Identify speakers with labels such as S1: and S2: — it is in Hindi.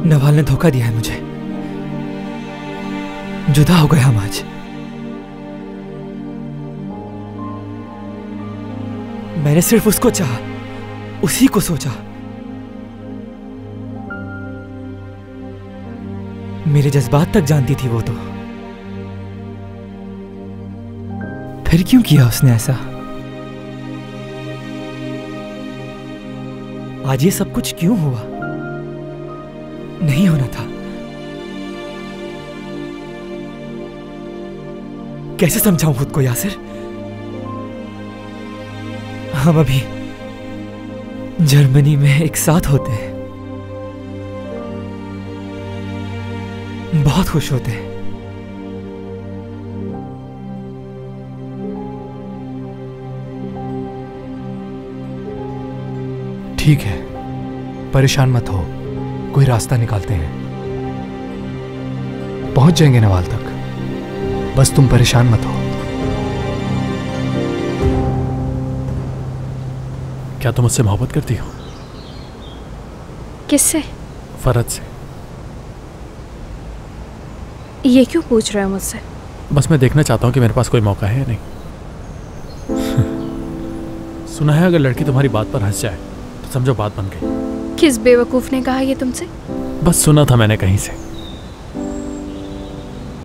S1: नवाल ने धोखा दिया है मुझे। जुदा हो गए हम आज। मैंने सिर्फ उसको चाहा, उसी को सोचा। मेरे जज्बात तक जानती थी वो तो। फिर क्यों किया उसने ऐसा? आज ये सब कुछ क्यों हुआ? नहीं होना था। कैसे समझाऊं खुद को यासिर? हम अभी जर्मनी में एक साथ होते हैं, बहुत खुश होते हैं।
S2: ठीक है, परेशान मत हो, कोई रास्ता निकालते हैं। पहुंच जाएंगे नवाल तक, बस तुम परेशान मत हो।
S3: क्या तुम मुझसे मोहब्बत करती हो?
S4: किससे?
S3: फरहत से।
S4: ये क्यों पूछ रहे हो मुझसे?
S3: बस मैं देखना चाहता हूँ कि मेरे पास कोई मौका है या नहीं। सुना है अगर लड़की तुम्हारी बात पर हंस जाए तो समझो बात बन गई।
S4: किस बेवकूफ ने कहा ये तुमसे?
S3: बस सुना था मैंने कहीं से।